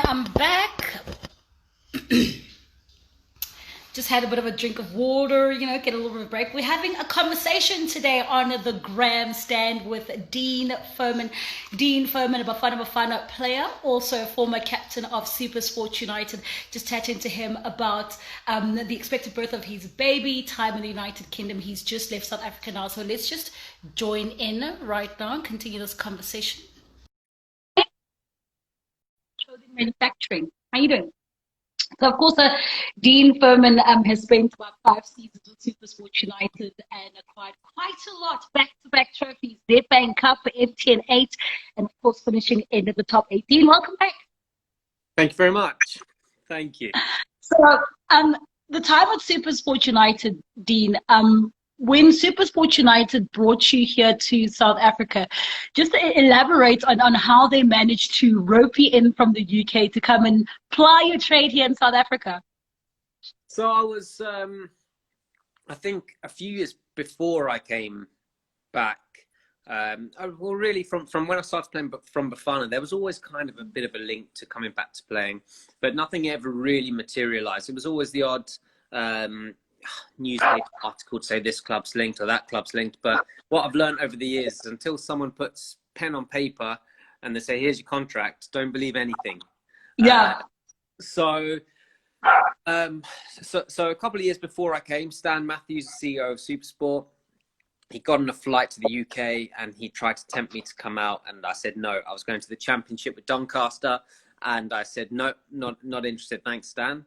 I'm back. Just had a bit of a drink of water, get a little bit of a break. We're having a conversation today on the Gramstand with Dean Furman. Dean Furman, a Bafana player, also former captain of Supersport United. Just chatting to him about the expected birth of his baby, time in the United Kingdom. He's just left South Africa now. So let's just join in right now and continue this conversation. Clothing manufacturing. How you doing? So, of course, Dean Furman has spent about 5 seasons with Supersport United and acquired quite a lot, back-to-back trophies, Nedbank Cup, MTN 8, and, of course, finishing in the top 18. Welcome back. Thank you very much. Thank you. So, the time at Supersport United, Dean, when Supersport United brought you here to South Africa, just elaborate on how they managed to rope you in from the UK to come and ply your trade here in South Africa. So I was, I think a few years before I came back, well, really from when I started playing from Bafana, there was always kind of a bit of a link to coming back to playing, but nothing ever really materialized. It was always the odd newspaper article to say this club's linked or that club's linked. But what I've learned over the years is until someone puts pen on paper and they say, here's your contract, don't believe anything. Yeah. So a couple of years before I came, Stan Matthews, the CEO of Supersport, he got on a flight to the UK and he tried to tempt me to come out. And I said, no, I was going to the championship with Doncaster. And I said, no, not interested. Thanks, Stan.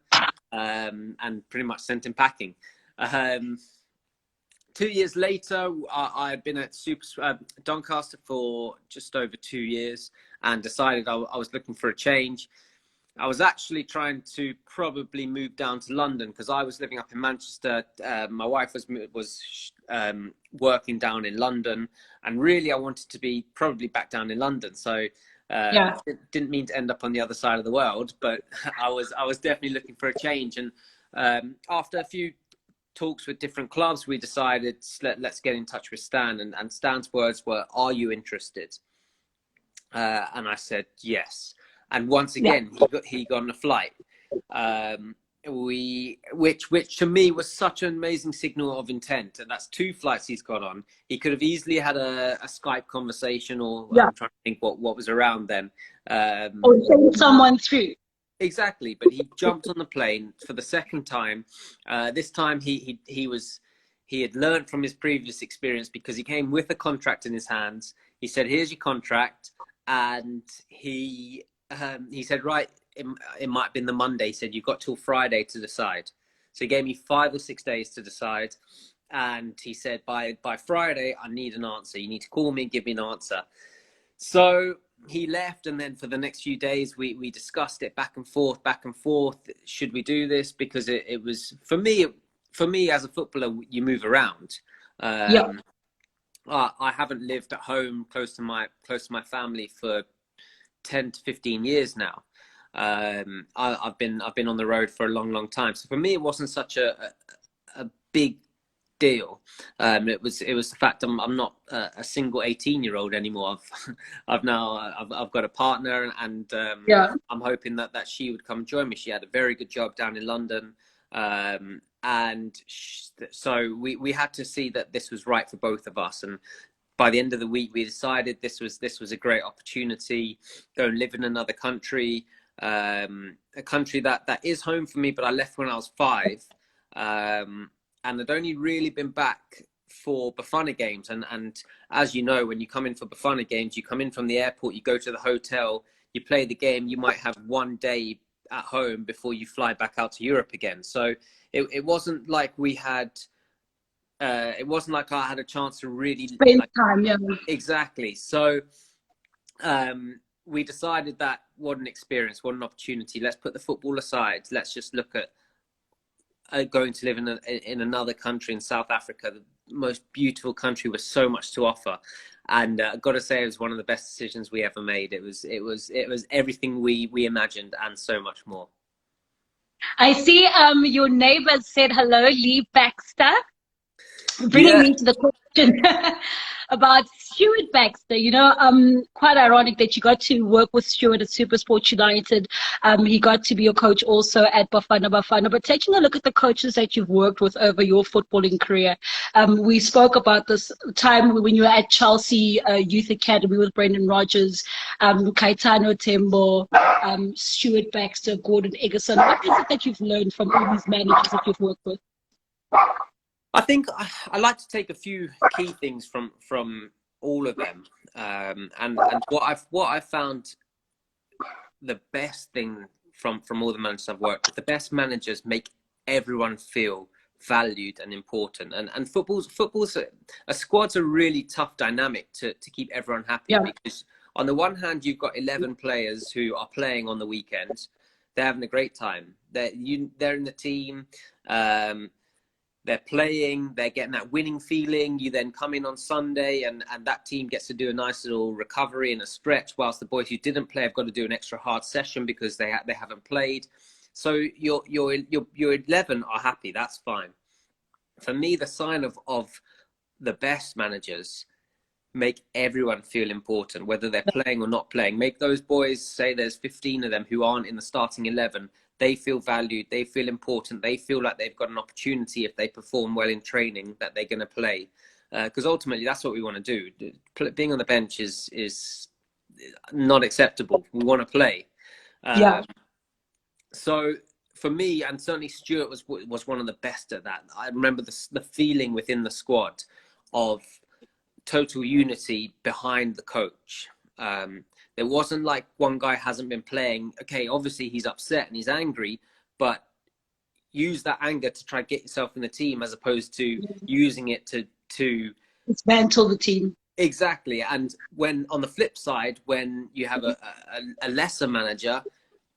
And pretty much sent him packing. 2 years later, I had been at Doncaster for just over 2 years and decided I was looking for a change. I was actually trying to probably move down to London because I was living up in Manchester. My wife was working down in London, and really I wanted to be probably back down in London. So didn't mean to end up on the other side of the world, but I was definitely looking for a change. And after a few talks with different clubs, we decided let's get in touch with Stan. And Stan's words were, "Are you interested?" And I said yes. And once again, he got on a flight, which to me was such an amazing signal of intent. And that's 2 flights he's got on. He could have easily had a Skype conversation, or I'm trying to think what was around then. Or send someone through. Exactly, but he jumped on the plane for the second time. This time he had learned from his previous experience because he came with a contract in his hands. He said, "Here's your contract," and he said, right, it might have been the Monday. He said, you've got till Friday to decide. So he gave me 5 or 6 days to decide. And he said, by Friday, I need an answer. You need to call me and give me an answer. So he left. And then for the next few days, we discussed it back and forth. Should we do this? Because it was, for me as a footballer, you move around. I haven't lived at home close to my family for 10 to 15 years now. I've been on the road for a long time. So for me, it wasn't such a big deal. It was the fact I'm not a single 18-year-old anymore. I've got a partner, and I'm hoping that she would come join me. She had a very good job down in London, and so we had to see that this was right for both of us. And by the end of the week, we decided this was a great opportunity. Go and live in another country, a country that is home for me, but I left when I was 5, and I'd only really been back for Bafana games. And as you know, when you come in for Bafana games, you come in from the airport, you go to the hotel, you play the game, you might have 1 day at home before you fly back out to Europe again. So it wasn't like we had. It wasn't like I had a chance to really spend time. Yeah, exactly. So we decided that what an experience, what an opportunity. Let's put the football aside. Let's just look at going to live in another country, in South Africa, the most beautiful country with so much to offer. And I've got to say, it was one of the best decisions we ever made. It was everything we imagined and so much more. I see your neighbors said hello, Lee Baxter. bringing Yeah. me to the question about Stuart Baxter. Quite ironic that you got to work with Stuart at Supersport United. He got to be your coach also at Bafana Bafana. But taking a look at the coaches that you've worked with over your footballing career, we spoke about this time when you were at Chelsea Youth Academy with Brendan Rodgers, Caetano Tembo, Stuart Baxter, Gordon Eggerson. What is it that you've learned from all these managers that you've worked with? I think I like to take a few key things from all of them, and what I've found the best thing from all the managers I've worked with, the best managers make everyone feel valued and important. And football's a squad's a really tough dynamic to keep everyone happy, because on the one hand you've got 11 players who are playing on the weekend, they're having a great time, they're in the team. They're playing, they're getting that winning feeling. You then come in on Sunday and that team gets to do a nice little recovery and a stretch, whilst the boys who didn't play have got to do an extra hard session because they haven't played. So your 11 are happy, that's fine. For me, the sign of the best managers make everyone feel important, whether they're playing or not playing. Make those boys, say there's 15 of them who aren't in the starting 11, they feel valued, they feel important, they feel like they've got an opportunity if they perform well in training that they're going to play. Because ultimately that's what we want to do. Being on the bench is not acceptable. We want to play. So for me, and certainly Stuart was one of the best at that. I remember the feeling within the squad of total unity behind the coach. There wasn't like one guy hasn't been playing. Okay, obviously he's upset and he's angry, but use that anger to try to get yourself in the team, as opposed to using it to dismantle the team. Exactly. And when on the flip side, when you have a lesser manager,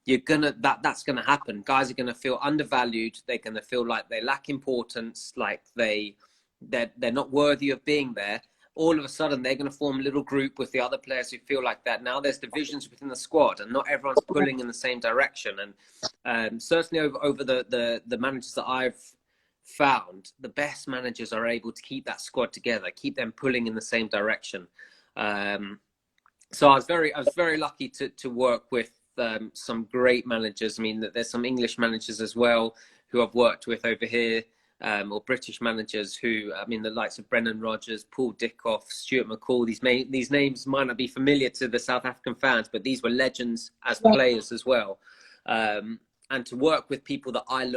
that's gonna happen. Guys are gonna feel undervalued. They're gonna feel like they lack importance, like they're not worthy of being there. All of a sudden, they're going to form a little group with the other players who feel like that. Now there's divisions within the squad, and not everyone's pulling in the same direction. And certainly over the managers that I've found, the best managers are able to keep that squad together, keep them pulling in the same direction. So I was very lucky to work with some great managers. I mean, there's some English managers as well who I've worked with over here. Or British managers who, I mean, the likes of Brendan Rodgers, Paul Dickoff, Stuart McCall. These names might not be familiar to the South African fans, but these were legends as players as well. And to work with people that I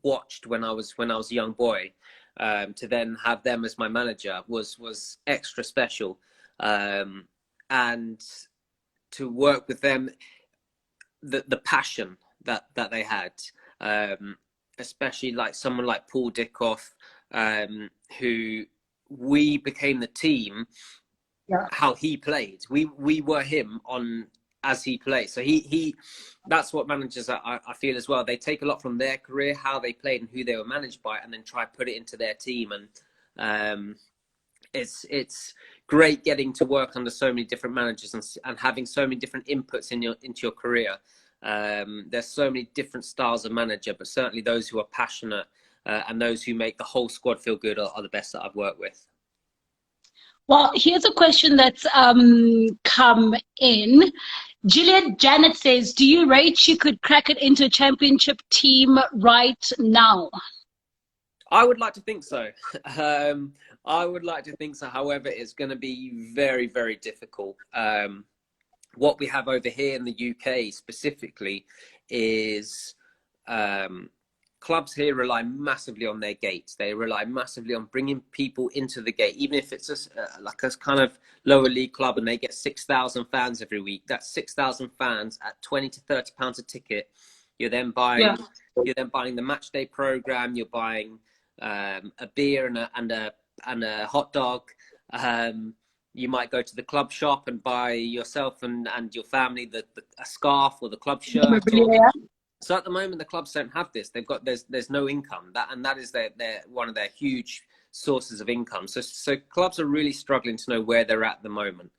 watched when I was a young boy, to then have them as my manager was extra special. And to work with them, the passion that they had. Especially like someone like Paul Dickoff, who we became the team, how he played. We were him as he played. So he that's what managers I feel as well. They take a lot from their career, how they played and who they were managed by, and then try to put it into their team. And it's great getting to work under so many different managers and having so many different inputs into your career. There's so many different styles of manager, but certainly those who are passionate and those who make the whole squad feel good are the best that I've worked with. Well, here's a question that's come in. Juliet Janet says, do you rate you could crack it into a championship team right now? I would like to think so. I would like to think so. However, it's going to be very, very difficult. What we have over here in the UK specifically is clubs here rely massively on their gates. They rely massively on bringing people into the gate, even if it's like a kind of lower league club and they get 6,000 fans every week. That's 6,000 fans at £20 to £30 a ticket. You're then buying the match day program. You're buying a beer and a hot dog. You might go to the club shop and buy yourself and your family a scarf or the club shirt. So at the moment, the clubs don't have this. There's no income. That is one of their huge sources of income. So clubs are really struggling to know where they're at the moment.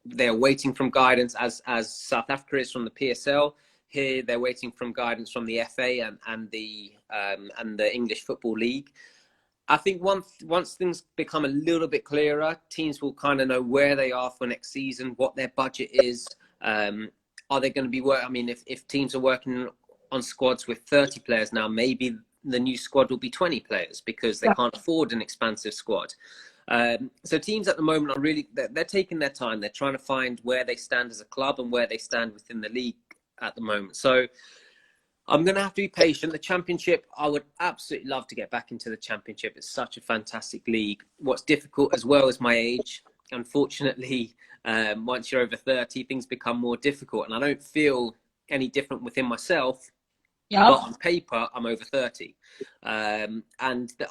They're waiting from guidance as South Africa is from the PSL. here they're waiting for guidance from the FA and the English Football League. I think once things become a little bit clearer, teams will kind of know where they are for next season, what their budget is. Are they going to be I mean, if teams are working on squads with 30 players now, maybe the new squad will be 20 players because they can't afford an expansive squad. So teams at the moment are they're taking their time. They're trying to find where they stand as a club and where they stand within the league at the moment. So I'm going to have to be patient. The Championship, I would absolutely love to get back into the Championship. It's such a fantastic league. What's difficult as well is my age. Unfortunately, once you're over 30, things become more difficult. And I don't feel any different within myself. Yep. But on paper, I'm over 30. And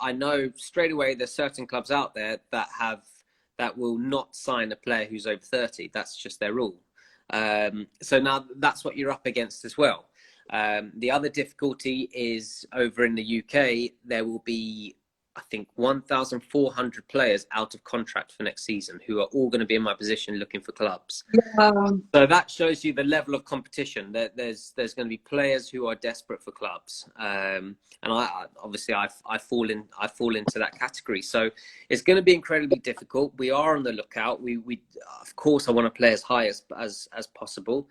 I know straight away there's certain clubs out there that will not sign a player who's over 30. That's just their rule. So now that's what you're up against as well. The other difficulty is over in the UK, there will be, I think, 1,400 players out of contract for next season who are all going to be in my position looking for clubs. So that shows you the level of competition. There's going to be players who are desperate for clubs, and I fall into that category. So it's going to be incredibly difficult. We are on the lookout. We of course I want to play as high as possible.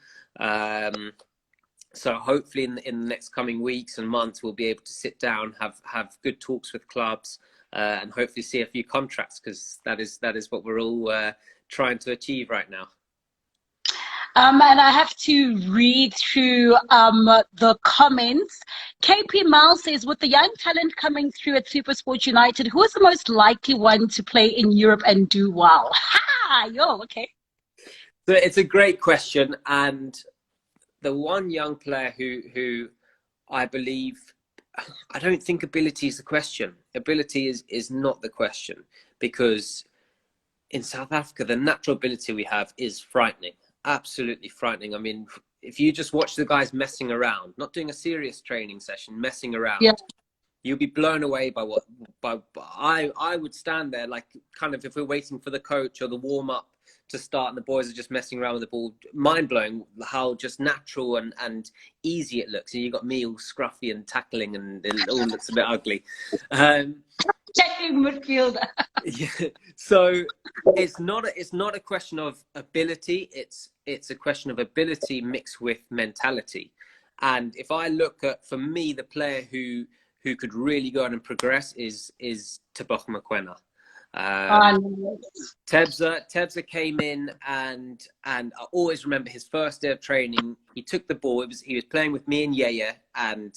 So hopefully in the next coming weeks and months, we'll be able to sit down, have good talks with clubs, and hopefully see a few contracts, because that is what we're all trying to achieve right now. And I have to read through the comments. KP Mal says, with the young talent coming through at Supersport United, who is the most likely one to play in Europe and do well? Ha! Yo, okay. So it's a great question, and the one young player who I believe, I don't think ability is the question. Ability is not the question, because in South Africa, the natural ability we have is frightening, absolutely frightening. I mean, if you just watch the guys messing around, not doing a serious training session, messing around, you'll be blown away by I would stand there, like, kind of, if we're waiting for the coach or the warm-up to start and the boys are just messing around with the ball, mind-blowing how just natural and easy it looks. And you got me all scruffy and tackling, and it all looks a bit ugly. Checking midfielder. Yeah. So it's not a question of ability. It's a question of ability mixed with mentality. And if I look at, for me, the player who could really go on and progress is Thato Moeng. Tebza came in, and I always remember his first day of training. He took the ball. He was playing with me and Yaya, and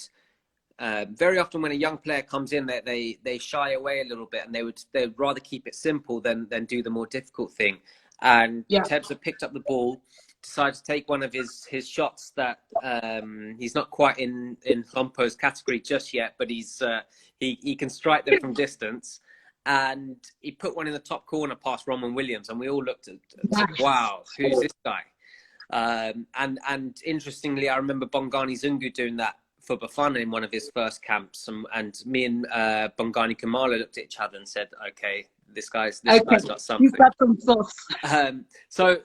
very often when a young player comes in, they shy away a little bit, and they'd rather keep it simple than do the more difficult thing. And Tebza picked up the ball, decided to take one of his shots that he's not quite in Lompo's category just yet, but he can strike them from distance. And he put one in the top corner past Roman Williams, and we all looked at said, wow, who's this guy? And interestingly, I remember Bongani Zungu doing that for Bafana in one of his first camps, and me and Bongani Kumalo looked at each other and said, okay, this guy's got something. He's got some sauce. So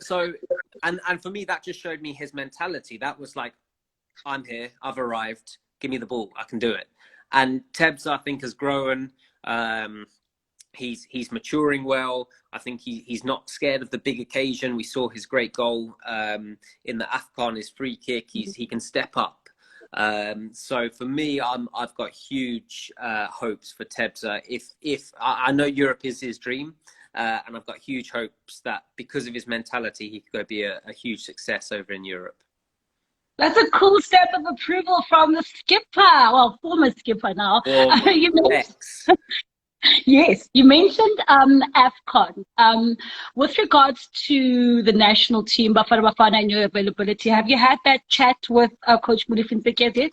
for me, that just showed me his mentality. That was like, I'm here, I've arrived, give me the ball, I can do it. And Tebza, I think, has grown. He's maturing well. I think he's not scared of the big occasion. We saw his great goal in the AFCON, his free kick. He can step up. So for me, I've got huge hopes for Tebza. If I know Europe is his dream, and I've got huge hopes that because of his mentality, he could go be a huge success over in Europe. That's a cool step of approval from the skipper, well, former skipper now. Yes, you mentioned AFCON. With regards to the national team, Bafana Bafana, and your availability, have you had that chat with Coach Mulifintseke yet?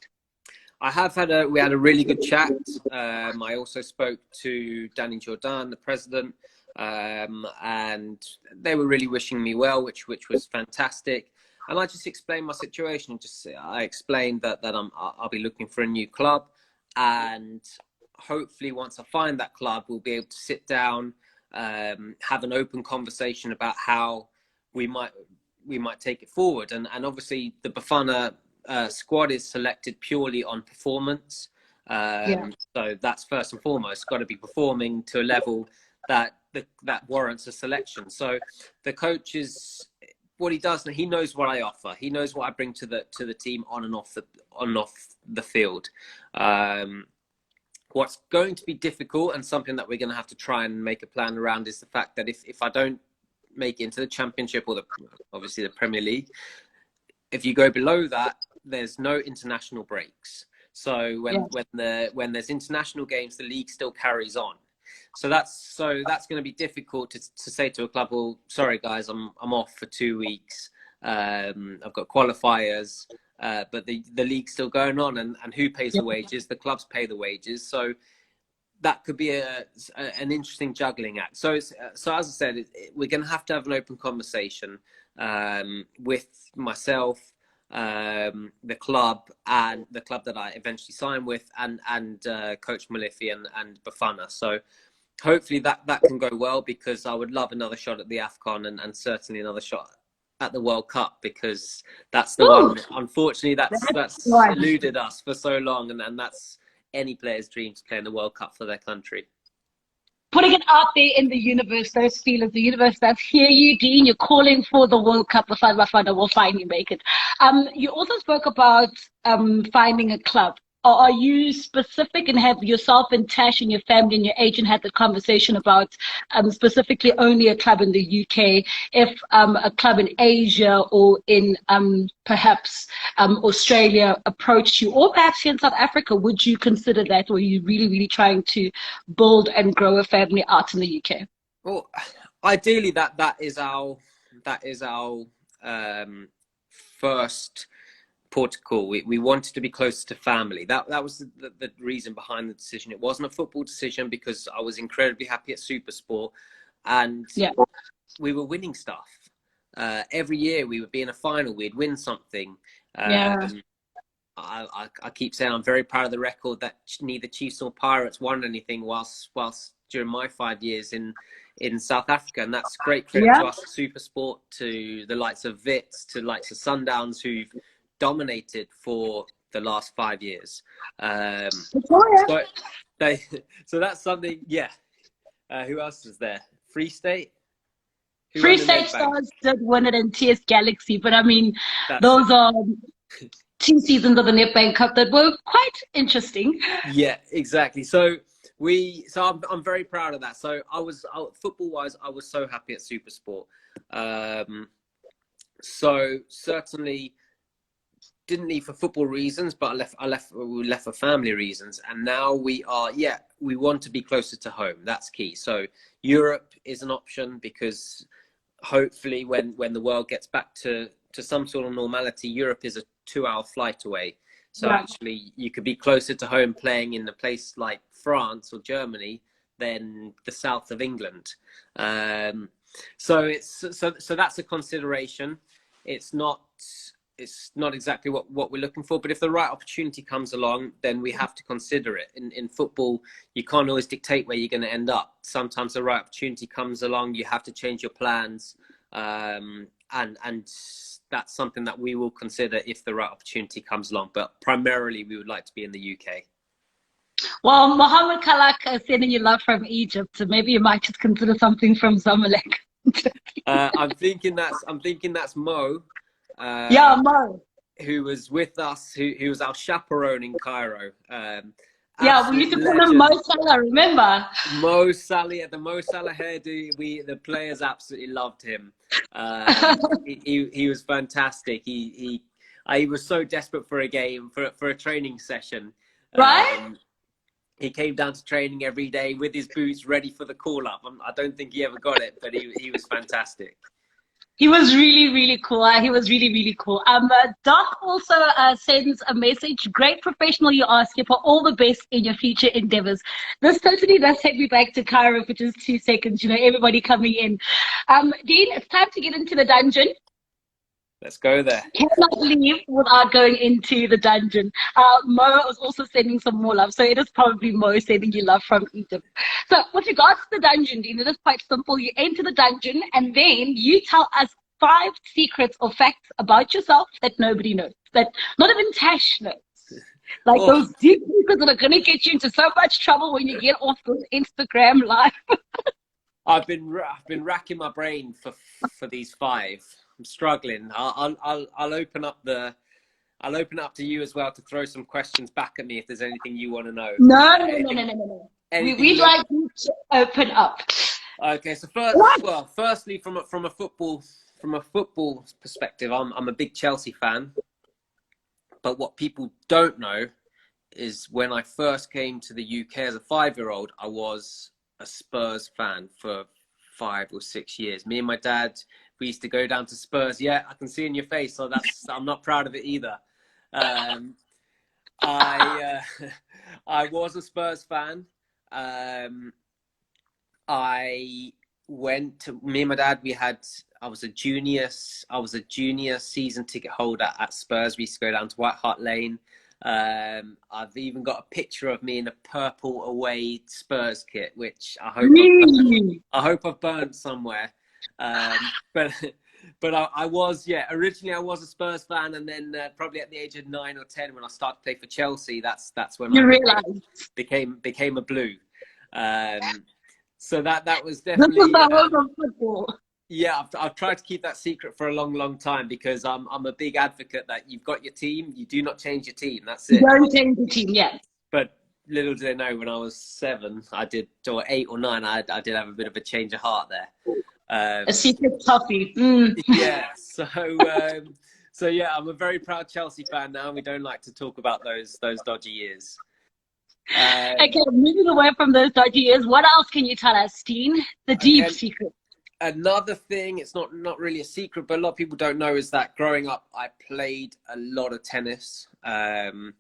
I have we had a really good chat. I also spoke to Danny Jordan, the president, and they were really wishing me well, which was fantastic. And I just explained my situation. I explained that I'll be looking for a new club, and hopefully once I find that club, we'll be able to sit down, have an open conversation about how we might take it forward. And obviously the Bafana squad is selected purely on performance. So that's first and foremost, got to be performing to a level that warrants a selection. So the coach is, what he does, he knows what I offer. He knows what I bring to the team on and off the field. What's going to be difficult, and something that we're going to have to try and make a plan around, is the fact that if I don't make it into the Championship or obviously the Premier League, if you go below that, there's no international breaks. So when there's international games, the league still carries on. So that's going to be difficult to say to a club, well, sorry guys, I'm off for 2 weeks. I've got qualifiers, but the league's still going on, and who pays the wages? The clubs pay the wages. So that could be an interesting juggling act. So as I said, we're going to have an open conversation with myself, the club, and the club that I eventually sign with, and Coach Malifi and Bafana. So hopefully that can go well, because I would love another shot at the AFCON, and certainly another shot at the World Cup, because that's the one, unfortunately, that's eluded us for so long, and that's any player's dream, to play in the World Cup for their country. Putting it out there in the universe, those feelers, the universe does hear you, Dean. You're calling for the World Cup. Bafana will finally make it. You also spoke about finding a club. Are you specific, and have yourself and Tash and your family and your agent had the conversation about specifically only a club in the UK? If a club in Asia or in perhaps Australia approached you, or perhaps here in South Africa, would you consider that, or are you really, really trying to build and grow a family out in the UK? Well, ideally, that is our first protocol. We wanted to be closer to family. That was the reason behind the decision. It wasn't a football decision, because I was incredibly happy at Supersport, and we were winning stuff. Every year we would be in a final, we'd win something. I keep saying I'm very proud of the record that neither Chiefs nor Pirates won anything whilst during my 5 years in South Africa, and that's great credit to us at Supersport, to the likes of Wits, to the likes of Sundowns, who've dominated for the last 5 years. So that's something. Who else is there? Free State. Free State Stars did win it in TS Galaxy, but I mean, those are 2 seasons of the Nedbank Cup that were quite interesting. Yeah, exactly. So I'm very proud of that. So football wise, I was so happy at Supersport. So certainly didn't leave for football reasons, but we left for family reasons. And now we want to be closer to home. That's key. So Europe is an option, because hopefully when the world gets back to some sort of normality, Europe is a 2-hour flight away. So actually you could be closer to home playing in a place like France or Germany than the south of England. So that's a consideration. It's not exactly what we're looking for, but if the right opportunity comes along, then we have to consider it. In football, you can't always dictate where you're going to end up. Sometimes the right opportunity comes along, you have to change your plans, and that's something that we will consider if the right opportunity comes along. But primarily, we would like to be in the UK. Well, Mohammed Kalak is sending you love from Egypt, so maybe you might just consider something from Zamalek. I'm thinking that's Mo. Mo, who was with us, who was our chaperone in Cairo. we used to call him Mo Salah, remember? Mo Salah, the Mo Salah hairdo. The players absolutely loved him. He was fantastic. He was so desperate for a game, for a training session. Right? He came down to training every day with his boots ready for the call up. I don't think he ever got it, but he was fantastic. He was really, really cool. He was really, really cool. Doc also sends a message. Great professional you are, Skipper. All the best in your future endeavors. This totally does take me back to Cairo for just 2 seconds. You know, everybody coming in. Dean, it's time to get into the dungeon. Let's go there. Cannot leave without going into the dungeon. Mo was also sending some more love. So it is probably Mo sending you love from Egypt. So with regards to the dungeon, Dean, it is quite simple. You enter the dungeon and then you tell us 5 secrets or facts about yourself that nobody knows, that not even Tash knows. Like Oh, those deep secrets that are going to get you into so much trouble when you get off those Instagram live. I've been racking my brain for these 5. I'm struggling. I'll open up to you as well to throw some questions back at me if there's anything you want to know. No. We'd like you to open up. Okay, so firstly, from a football perspective, I'm a big Chelsea fan. But what people don't know is when I first came to the UK as a 5-year-old, I was a Spurs fan for 5 or 6 years. Me and my dad, we used to go down to Spurs. Yeah, I can see in your face, so I'm not proud of it either. I was a Spurs fan. Me and my dad, I was a junior season ticket holder at Spurs. We used to go down to White Hart Lane. I've even got a picture of me in a purple away Spurs kit, which I hope I've burnt somewhere. But I was, originally I was a Spurs fan, and then probably at the age of 9 or 10 when I started to play for Chelsea, that's when I became a Blue. So that was definitely. This is the home of football. Yeah, I've tried to keep that secret for a long, long time because I'm a big advocate that you've got your team, you do not change your team. That's it. You don't change the team, yeah. But little did I know, when I was 7, or 8 or 9, I did have a bit of a change of heart there. A secret toughie. Yeah. So yeah, I'm a very proud Chelsea fan now. We don't like to talk about those dodgy years. Okay, moving away from those dodgy years, what else can you tell us, Dean? The deep secret. Another thing, it's not really a secret, but a lot of people don't know, is that growing up, I played a lot of tennis. And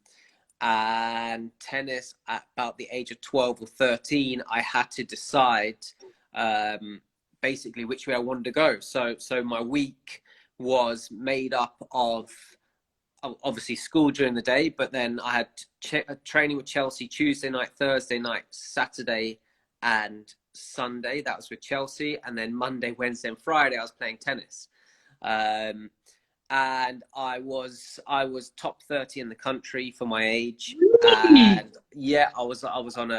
tennis at about the age of 12 or 13, I had to decide basically which way I wanted to go. So my week was made up of obviously school during the day, but then I had training with Chelsea Tuesday night, Thursday night, Saturday and Sunday. That was with Chelsea. And then Monday, Wednesday and Friday I was playing tennis. And I was top 30 in the country for my age. And yeah, I was on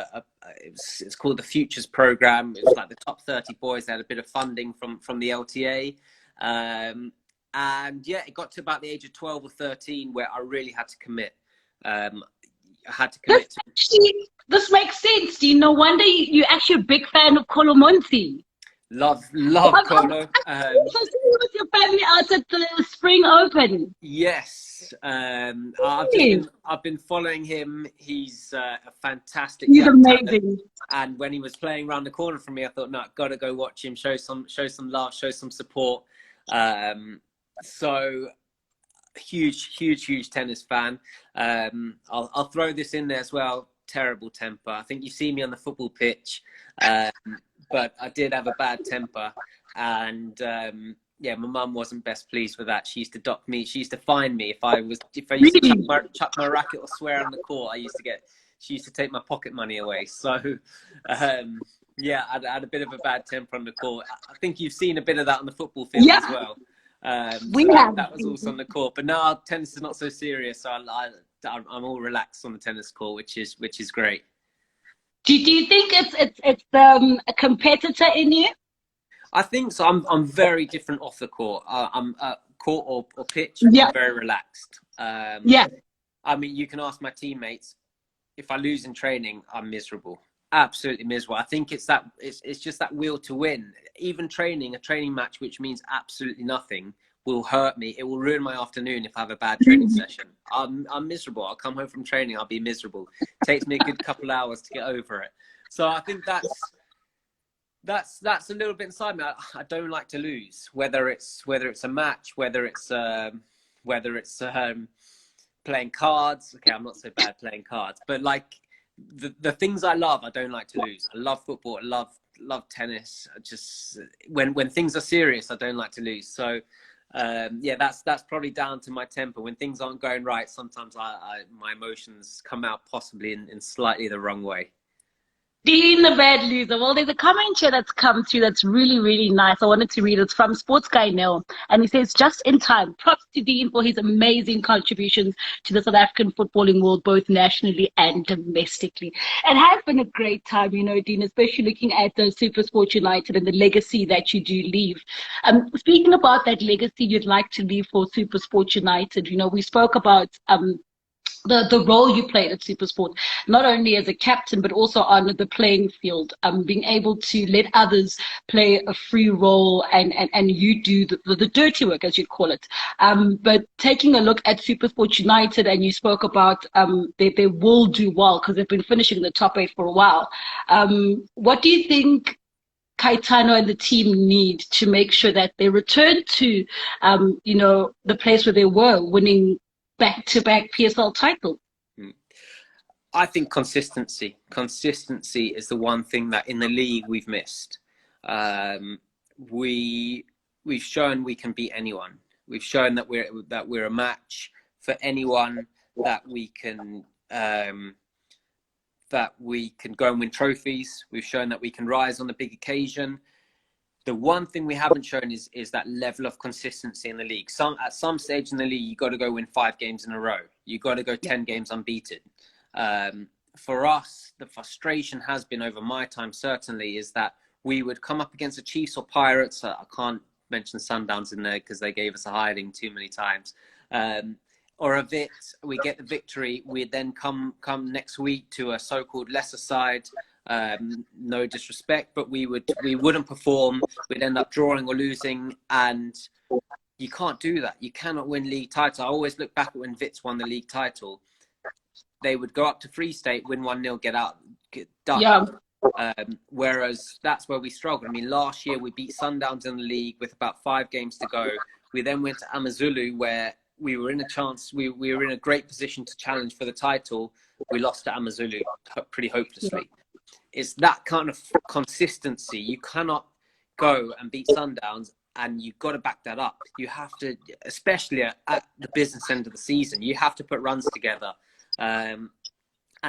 it's called the Futures program. It was like the top 30 boys. They had a bit of funding from the LTA. And yeah, it got to about the age of 12 or 13 where I really had to commit. I had to commit. This makes sense, Dean. No wonder you're actually a big fan of Colo Monti. Love Colo. With your family out at the Spring Open. Yes, I've been following him. He's a fantastic. He's amazing. Talent. And when he was playing around the corner from me, I thought, no, I've got to go watch him. Show some love. Show some support. So huge tennis fan. I'll throw this in there as well. Terrible temper. I think you see me on the football pitch, but I did have a bad temper, and yeah, my mum wasn't best pleased with that. She used to dock me. She used to fine me if I used to chuck my racket or swear on the court. She used to take my pocket money away. So yeah, I had a bit of a bad temper on the court. I think you've seen a bit of that on the football field as well. That was also on the court, but now tennis is not so serious, so I'm all relaxed on the tennis court, which is great. Do you think it's a competitor in you? I think so. I'm very different off the court. I'm court or pitch. I'm very relaxed. Yeah. I mean, you can ask my teammates. If I lose in training, I'm miserable. Absolutely miserable. I think it's just that will to win. Even a training match, which means absolutely nothing, will hurt me. It will ruin my afternoon if I have a bad training session. I'm miserable. I'll come home from training, I'll be miserable. It takes me a good couple hours to get over it. So I think that's a little bit inside me. I don't like to lose, whether it's a match, whether it's playing cards. Okay, I'm not so bad playing cards, but like the things I love, I don't like to lose. I love football. I love tennis. I just when things are serious, I don't like to lose. So yeah, that's probably down to my temper. When things aren't going right, sometimes my emotions come out possibly in slightly the wrong way. Dean, the bad loser. Well, there's a comment here that's come through that's really, really nice. I wanted to read it. It's from Sports Guy Nil. And he says, just in time, props to Dean for his amazing contributions to the South African footballing world, both nationally and domestically. It has been a great time, you know, Dean, especially looking at the Supersport United and the legacy that you do leave. Speaking about that legacy you'd like to leave for Supersport United, you know, we spoke about the role you played at Supersport, not only as a captain, but also on the playing field, being able to let others play a free role and you do the dirty work, as you'd call it. But taking a look at Supersport United, and you spoke about they will do well because they've been finishing in the top 8 for a while. What do you think Caetano and the team need to make sure that they return to, you know, the place where they were winning back-to-back PSL title? I think consistency. Consistency is the one thing that in the league we've missed. We've shown we can beat anyone. We've shown that we're a match for anyone, that we can go and win trophies. We've shown that we can rise on the big occasion. The one thing we haven't shown is that level of consistency in the league. At some stage in the league, you got to go win 5 games in a row. You got to go 10 games unbeaten. For us, the frustration has been over my time, certainly, is that we would come up against the Chiefs or Pirates. I can't mention Sundowns in there because they gave us a hiding too many times. Or a Vit, we get the victory. We'd then come next week to a so-called lesser side. No disrespect, but we wouldn't perform. We'd end up drawing or losing, and you can't do that. You cannot win league title. I always look back at when Vits won the league title. They would go up to Free State, win 1-0, get done. Yeah. Whereas that's where we struggled. I mean, last year we beat Sundowns in the league with about 5 games to go. We then went to Amazulu, where we were in a chance. We were in a great position to challenge for the title. We lost to Amazulu pretty hopelessly. It's that kind of consistency. You cannot go and beat Sundowns, and you've got to back that up. You have to, especially at the business end of the season, you have to put runs together. And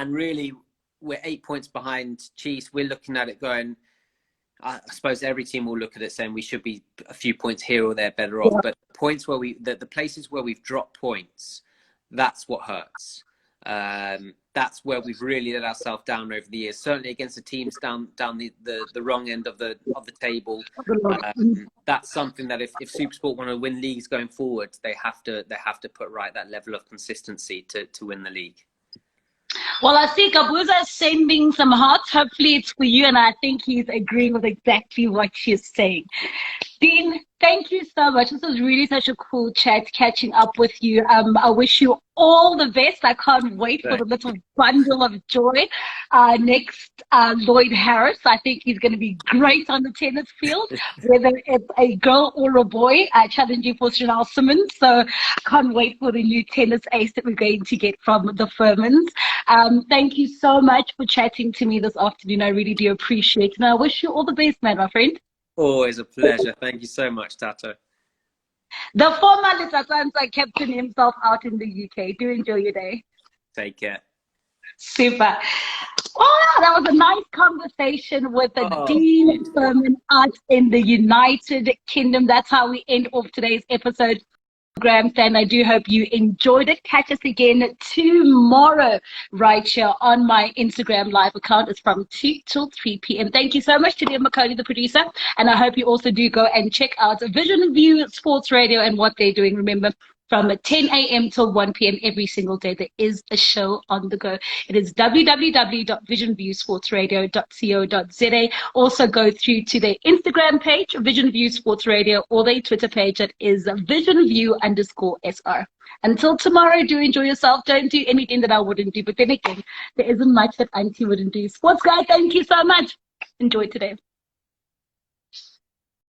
really, we're 8 points behind Chiefs. We're looking at it going, I suppose every team will look at it saying we should be a few points here or there better off. But points where the places where we've dropped points, that's what hurts. That's where we've really let ourselves down over the years. Certainly against the teams down the wrong end of the table. That's something that if Supersport want to win leagues going forward, they have to put right that level of consistency to win the league. Well, I see Gabuza is sending some hearts. Hopefully it's for you, and I think he's agreeing with exactly what you're saying. Dean, thank you so much. This was really such a cool chat, catching up with you. I wish you all the best. I can't wait for the little bundle of joy. Next, Lloyd Harris. I think he's going to be great on the tennis field, whether it's a girl or a boy, challenging for Chanel Simmons. So I can't wait for the new tennis ace that we're going to get from the Furmans. Thank you so much for chatting to me this afternoon. I really do appreciate it. And I wish you all the best, man, my friend. Always a pleasure. Thank you so much, Thato. The former Letasansa captain himself out in the UK. Do enjoy your day. Take care. Super. Oh, that was a nice conversation with Dean Furman out in the United Kingdom. That's how we end off today's episode. Gramstand. I do hope you enjoyed it. Catch us again tomorrow right here on my Instagram live account. It's from 2 till 3 p.m. Thank you so much to Liam McCody, the producer, and I hope you also do go and check out Vision View Sports Radio and what they're doing. Remember, from 10 a.m. till 1 p.m. every single day, there is a show on the go. It is www.visionviewsportsradio.co.za. Also go through to their Instagram page, Vision View Sports Radio, or their Twitter page that is visionview_SR. Until tomorrow, do enjoy yourself. Don't do anything that I wouldn't do. But then again, there isn't much that Auntie wouldn't do. Sports guy, thank you so much. Enjoy today.